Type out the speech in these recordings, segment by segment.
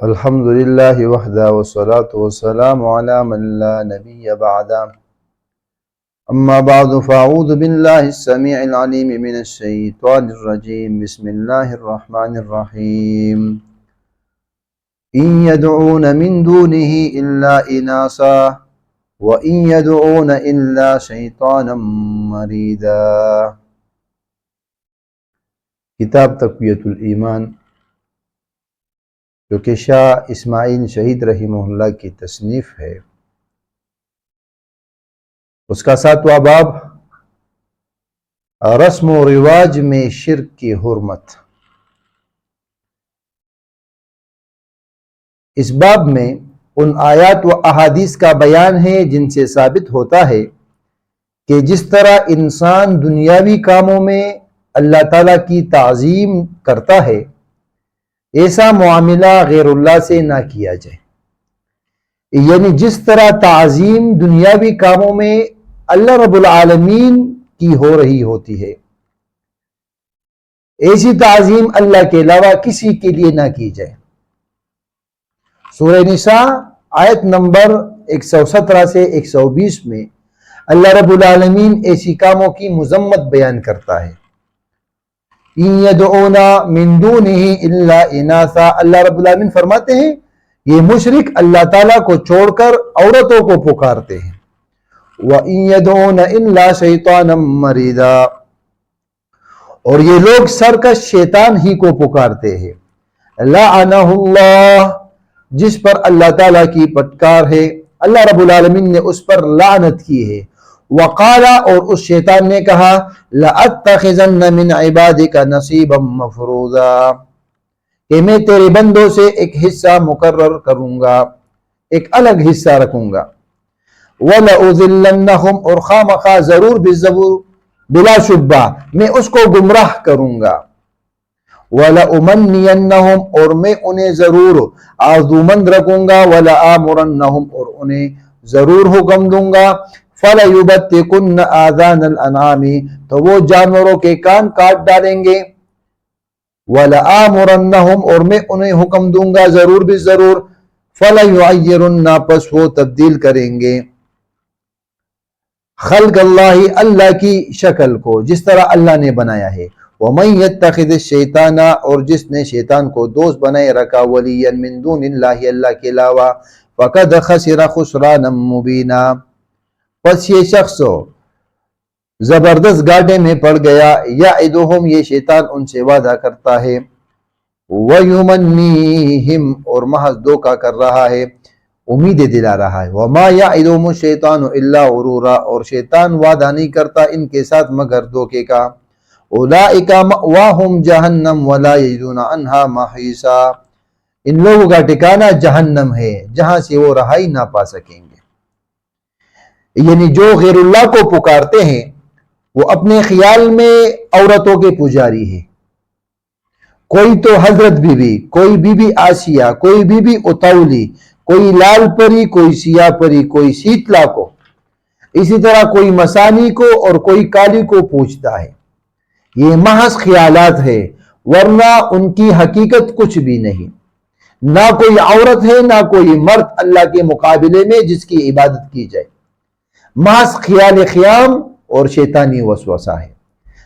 الحمد لله وحده والصلاة والسلام على من لا نبي بعده أما بعد فأعوذ بالله السميع العليم من الشيطان الرجيم بسم الله الرحمن الرحيم إن يدعون من دونه إلا إناثا وإن يدعون إلا شيطانا مريدا کتاب تقویت الایمان جو کہ شاہ اسماعیل شہید رحمہ اللہ کی تصنیف ہے، اس کا 7واں باب رسم و رواج میں شرک کی حرمت۔ اس باب میں ان آیات و احادیث کا بیان ہے جن سے ثابت ہوتا ہے کہ جس طرح انسان دنیاوی کاموں میں اللہ تعالیٰ کی تعظیم کرتا ہے، ایسا معاملہ غیر اللہ سے نہ کیا جائے۔ یعنی جس طرح تعظیم دنیاوی کاموں میں اللہ رب العالمین کی ہو رہی ہوتی ہے، ایسی تعظیم اللہ کے علاوہ کسی کے لیے نہ کی جائے۔ سورہ نساء آیت نمبر 117 سے 120 میں اللہ رب العالمین ایسی کاموں کی مذمت بیان کرتا ہے۔ إِن يَدْعُونَ مِن دُونِهِ إِلَّا إِنَاثًا، اللہ رب العالمین فرماتے ہیں یہ مشرک اللہ تعالیٰ کو چھوڑ کر عورتوں کو پکارتے ہیں۔ وَإِن يَدْعُونَ إِلَّا شَيْطَانًا مَرِيدًا، اور یہ لوگ سرکش شیطان ہی کو پکارتے ہیں۔ لَعَنَهُ اللَّهُ، جس پر اللہ تعالیٰ کی پٹکار ہے، اللہ رب العالمین نے اس پر لعنت کی ہے۔ وقال، اور اس شیطان نے کہا، لَأَتَّخِذَنَّ مِنْ عِبَادِكَ نَصِيبًا مَفْرُوضًا، کہ میں تیرے بندوں سے ایک حصہ مقرر کروں گا، ایک الگ حصہ رکھوں گا۔ وَلَأُذِلَّنَّهُمْ، اور خامخواہ ضرور بلا شبہ میں اس کو گمراہ کروں گا۔ وَلَأُمَنِّيَنَّهُمْ، اور میں انہیں ضرور آرزومند رکھوں گا۔ وَلَآمُرَنَّهُمْ، اور انہیں ضرور حکم دوں گا۔ فَلَيُبَتِّكُنَّ آذَانَ الْأَنْعَامِ، تو وہ جانوروں کے کان کاٹ ڈالیں گے۔ وَلَآمُرَنَّهُمْ، اور میں انہیں حکم دوں گا ضرور فَلَيُعَيِّرُنَّ، پس وہ تبدیل کریں گے خلق اللہ، اللہ کی شکل کو جس طرح اللہ نے بنایا ہے۔ وَمَن يَتَّخِذِ الشَّيْطَانَ، اور جس نے شیطان کو دوست بنائے رکھا، وَلِيًّا مِن دُونِ اللَّهِ، اللہ کے علاوہ، فَقَدْ خَسِرَ خُسْرَانًا مُبِينًا، پس یہ شخص زبردست گاٹے میں پڑ گیا۔ یعدہم، یہ شیطان ان سے وعدہ کرتا ہے۔ ویمنیہم، اور محض دھوکہ کر رہا ہے، امیدیں دلا رہا ہے۔ وما یعدہم الشیطان الا غرورا، اور شیطان وعدہ نہیں کرتا ان کے ساتھ مگر دھوکے کا۔ اولئک مأواہم جہنم ولا یجدون عنہا محیصا، ان لوگوں کا ٹھکانہ جہنم ہے جہاں سے وہ رہائی نہ پا سکیں گے۔ یعنی جو غیر اللہ کو پکارتے ہیں وہ اپنے خیال میں عورتوں کے پجاری ہیں۔ کوئی تو حضرت بی بی، کوئی بی بی آسیہ، کوئی بی بی اتولی، کوئی لال پری، کوئی سیاہ پری، کوئی سیتلا کو، اسی طرح کوئی مسانی کو اور کوئی کالی کو پوچھتا ہے۔ یہ محض خیالات ہے، ورنہ ان کی حقیقت کچھ بھی نہیں۔ نہ کوئی عورت ہے نہ کوئی مرد اللہ کے مقابلے میں جس کی عبادت کی جائے، محض خیال خیام اور شیطانی وسوسہ ہے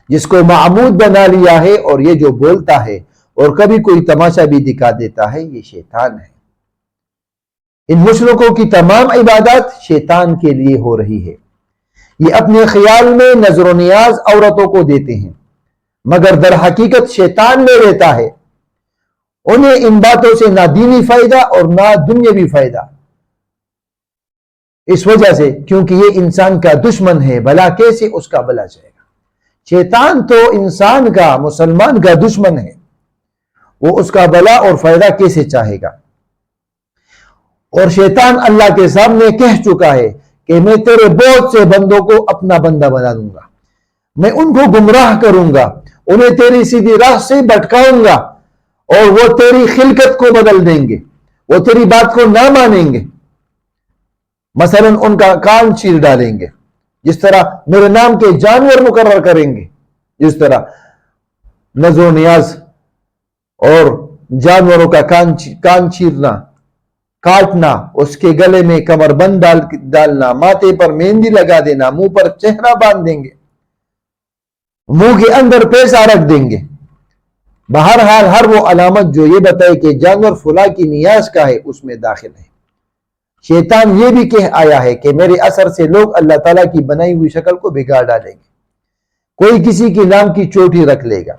جس کو معبود بنا لیا ہے، اور یہ جو بولتا ہے اور کبھی کوئی تماشا بھی دکھا دیتا ہے یہ شیطان ہے۔ ان مشرکوں کی تمام عبادات شیطان کے لیے ہو رہی ہے۔ یہ اپنے خیال میں نظر و نیاز عورتوں کو دیتے ہیں مگر در حقیقت شیطان لے لیتا ہے۔ انہیں ان باتوں سے نہ دینی فائدہ اور نہ دنیاوی فائدہ، اس وجہ سے کیونکہ یہ انسان کا دشمن ہے، بھلا کیسے اس کا بھلا چاہے گا؟ شیطان تو انسان کا، مسلمان کا دشمن ہے، وہ اس کا بھلا اور فائدہ کیسے چاہے گا؟ اور شیطان اللہ کے سامنے کہہ چکا ہے کہ میں تیرے بہت سے بندوں کو اپنا بندہ بنا دوں گا، میں ان کو گمراہ کروں گا، انہیں تیری سیدھی راہ سے بھٹکاؤں گا، اور وہ تیری خلقت کو بدل دیں گے، وہ تیری بات کو نہ مانیں گے۔ مثلا ان کا کان چیر ڈالیں گے، جس طرح میرے نام کے جانور مقرر کریں گے، جس طرح نظر و نیاز اور جانوروں کا کان چیرنا، کاٹنا، اس کے گلے میں کمر بند ڈالنا، ماتھے پر مہندی لگا دینا، منہ پر چہرہ باندھ دیں گے، منہ کے اندر پیسہ رکھ دیں گے۔ بہرحال ہر وہ علامت جو یہ بتائے کہ جانور فلاں کی نیاز کا ہے اس میں داخل ہے۔ شیطان یہ بھی کہہ آیا ہے کہ میرے اثر سے لوگ اللہ تعالیٰ کی بنائی ہوئی شکل کو بگاڑ ڈالیں گے۔ کوئی کسی کے نام کی چوٹی رکھ لے گا،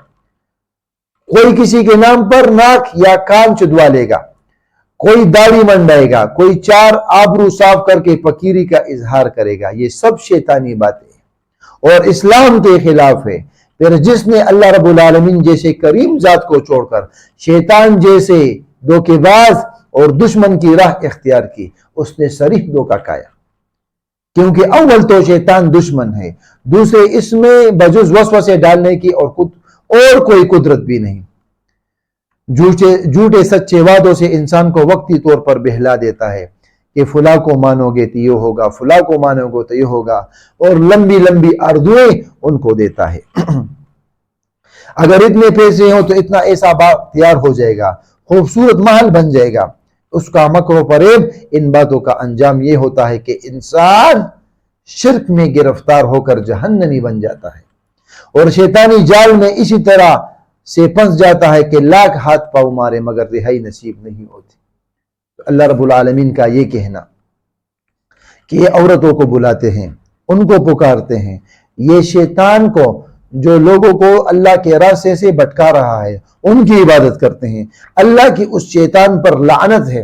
کوئی کسی کے نام پر ناک یا کان چدوا لے گا، کوئی داڑھی منڈائے گا، کوئی چار آبرو صاف کر کے فقیری کا اظہار کرے گا۔ یہ سب شیطانی باتیں ہیں اور اسلام کے خلاف ہے۔ پھر جس نے اللہ رب العالمین جیسے کریم ذات کو چھوڑ کر شیطان جیسے دھوکے باز اور دشمن کی راہ اختیار کی، اس نے صریح دھوکہ کھایا، کیونکہ اول تو شیطان دشمن ہے، دوسرے اس میں بجز وسوسے ڈالنے کی اور کوئی قدرت بھی نہیں۔ جھوٹے سچے وعدوں سے انسان کو وقتی طور پر بہلا دیتا ہے کہ فلاں کو مانو گے تو یہ ہوگا، فلاں کو مانو گے تو یہ ہوگا، اور لمبی لمبی آرزویں ان کو دیتا ہے۔ اگر اتنے پیسے ہوں تو اتنا ایسا باغ تیار ہو جائے گا، خوبصورت محل بن جائے گا۔ اس کا مکر و فریب، ان باتوں کا انجام یہ ہوتا ہے کہ انسان شرک میں گرفتار ہو کر جہنمی بن جاتا ہے اور شیطانی جال میں اسی طرح سے پھنس جاتا ہے کہ لاکھ ہاتھ پاؤں مارے مگر رہائی نصیب نہیں ہوتی۔ اللہ رب العالمین کا یہ کہنا کہ یہ عورتوں کو بلاتے ہیں، ان کو پکارتے ہیں، یہ شیطان کو جو لوگوں کو اللہ کے راستے سے بھٹکا رہا ہے ان کی عبادت کرتے ہیں، اللہ کی اس شیطان پر لعنت ہے۔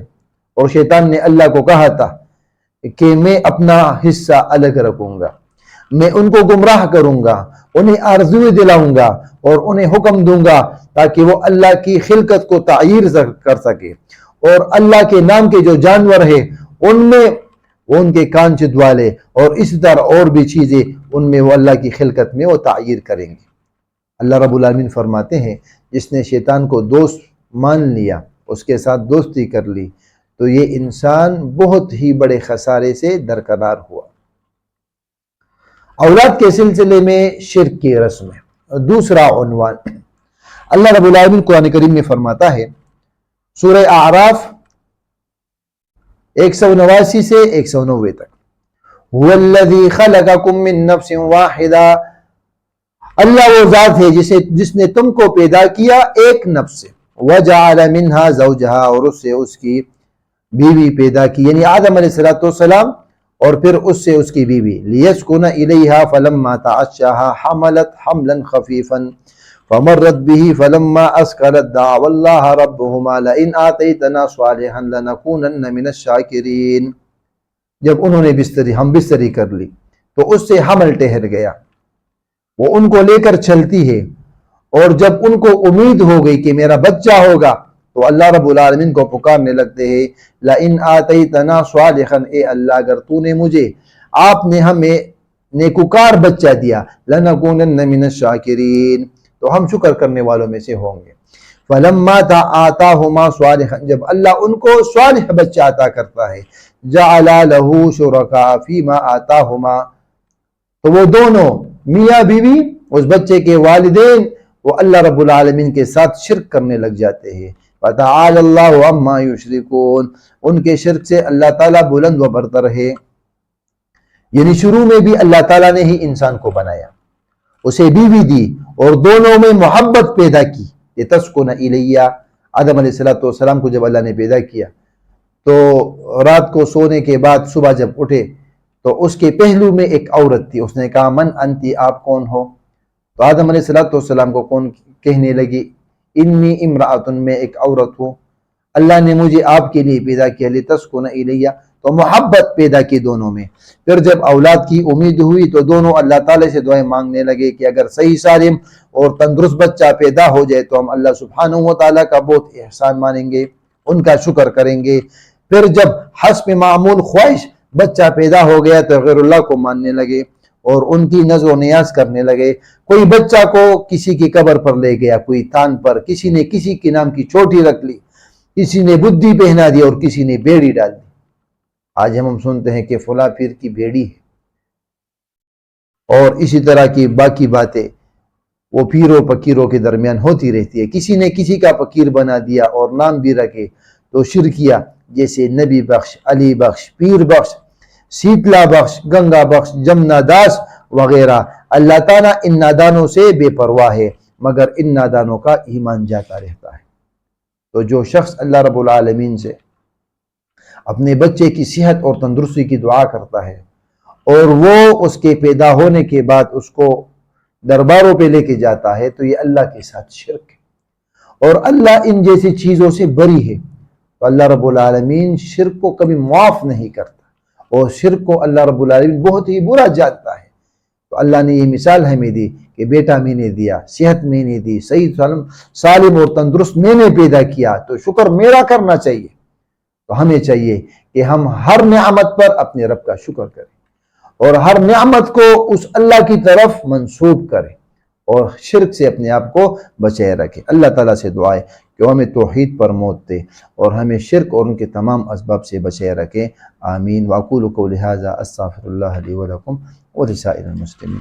اور شیطان نے اللہ کو کہا تھا کہ میں اپنا حصہ الگ رکھوں گا، میں ان کو گمراہ کروں گا، انہیں آرزویں دلاؤں گا اور انہیں حکم دوں گا تاکہ وہ اللہ کی خلقت کو تعیر کر سکے، اور اللہ کے نام کے جو جانور ہیں ان میں وہ ان کے کان چدوا لے، اور اسی طرح اور بھی چیزیں ان میں وہ اللہ کی خلقت میں وہ تعیر کریں گے۔ اللہ رب العالمین فرماتے ہیں جس نے شیطان کو دوست مان لیا، اس کے ساتھ دوستی کر لی، تو یہ انسان بہت ہی بڑے خسارے سے درکنار ہوا۔ اولاد کے سلسلے میں شرک کی رسم ہے۔ دوسرا عنوان اللہ رب العالمین قرآن کریم میں فرماتا ہے، سورہ اعراف 189 سے 190 تک، هو الذی خلقکم من نفس واحدہ، اللہ وہ ذات ہے جس نے تم کو پیدا کیا ایک نفس سے، وجعل منها زوجها، اور اس سے اس کی بیوی پیدا کی، یعنی آدم علیہ السلام، اور پھر اس سے اس کی بیوی، لیسکن الیہا فلما تعشاها حملت حملا خفیفا فمرت به فلما اسکلت دعوا اللہ ربہما لئن آتیتنا صالحا لنکونن من الشاکرین۔ جب انہوں نے ہم بستری کر لی تو اس سے حمل ٹھہر گیا، وہ ان کو لے کر چلتی ہے، اور جب ان کو امید ہو گئی کہ میرا بچہ ہوگا تو اللہ رب العالمین کو پکارنے لگتے ہیں، لئن آتیتنا صالحا، اے اللہ اگر تو نے مجھے، آپ نے ہمیں نیکوکار بچہ دیا، لنکونن من الشاکرین، تو ہم شکر کرنے والوں میں سے ہوں گے۔ فلما آتاہما صالحا، جب اللہ ان کو صالح بچہ عطا کرتا ہے، جعل لہ شرکاء فیما آتاہما، تو وہ دونوں میاں بیوی، اس بچے کے والدین، وہ اللہ رب العالمین کے ساتھ شرک کرنے لگ جاتے ہیں۔ فتعالی اللہ عما یشرکون، ان کے شرک سے اللہ تعالیٰ بلند و برتر ہے۔ یعنی شروع میں بھی اللہ تعالیٰ نے ہی انسان کو بنایا، اسے بیوی دی، اور دونوں میں محبت پیدا کی، لتسکن الیہ۔ آدم علیہ السلام کو جب اللہ نے پیدا کیا تو رات کو سونے کے بعد صبح جب اٹھے تو اس کے پہلو میں ایک عورت تھی، اس نے کہا من انتی، آپ کون ہو؟ تو آدم علیہ السلام کو کون کہنے لگی، انی امرأتن، میں ایک عورت ہوں، اللہ نے مجھے آپ کے لیے پیدا کیا، لتسکن الیہ، تو محبت پیدا کی دونوں میں۔ پھر جب اولاد کی امید ہوئی تو دونوں اللہ تعالیٰ سے دعائیں مانگنے لگے کہ اگر صحیح سالم اور تندرست بچہ پیدا ہو جائے تو ہم اللہ سبحانہ و تعالیٰ کا بہت احسان مانیں گے، ان کا شکر کریں گے۔ پھر جب حسب معمول خواہش بچہ پیدا ہو گیا تو غیر اللہ کو ماننے لگے اور ان کی نظر و نیاز کرنے لگے۔ کوئی بچہ کو کسی کی قبر پر لے گیا، کوئی تان پر، کسی نے کسی کے نام کی چوٹی رکھ لی، کسی نے بدھی پہنا دی اور کسی نے بیڑی ڈال دی۔ آج ہم سنتے ہیں کہ فلاں پیر کی بیڑی ہے، اور اسی طرح کی باقی باتیں۔ وہ پیروں فقیروں کے درمیان ہوتی رہتی ہے. کسی نے کسی کا فقیر بنا دیا اور نام بھی رکھے تو شرکیہ، جیسے نبی بخش، علی بخش، پیر بخش، سیتلا بخش، گنگا بخش، جمنا داس وغیرہ. اللہ تعالیٰ ان نادانوں سے بے پرواہ ہے، مگر ان نادانوں کا ایمان جاتا رہتا ہے. تو جو شخص اللہ رب العالمین سے اپنے بچے کی صحت اور تندرستی کی دعا کرتا ہے اور وہ اس کے پیدا ہونے کے بعد اس کو درباروں پہ لے کے جاتا ہے، تو یہ اللہ کے ساتھ شرک ہے، اور اللہ ان جیسی چیزوں سے بری ہے. تو اللہ رب العالمین شرک کو کبھی معاف نہیں کرتا، اور شرک کو اللہ رب العالمین بہت ہی برا جانتا ہے. تو اللہ نے یہ مثال ہمیں دی کہ بیٹا میں نے دیا، صحت میں نے دی، صحیح سالم اور تندرست میں نے پیدا کیا، تو شکر میرا کرنا چاہیے. تو ہمیں چاہیے کہ ہم ہر نعمت پر اپنے رب کا شکر کریں، اور ہر نعمت کو اس اللہ کی طرف منسوب کریں، اور شرک سے اپنے آپ کو بچائے رکھیں. اللہ تعالیٰ سے دعا ہے کہ وہ ہمیں توحید پر موت دے اور ہمیں شرک اور ان کے تمام اسباب سے بچائے رکھیں. آمین. واقول قولی ھذا استغفر اللہ لی ولکم ولسائر المسلمین.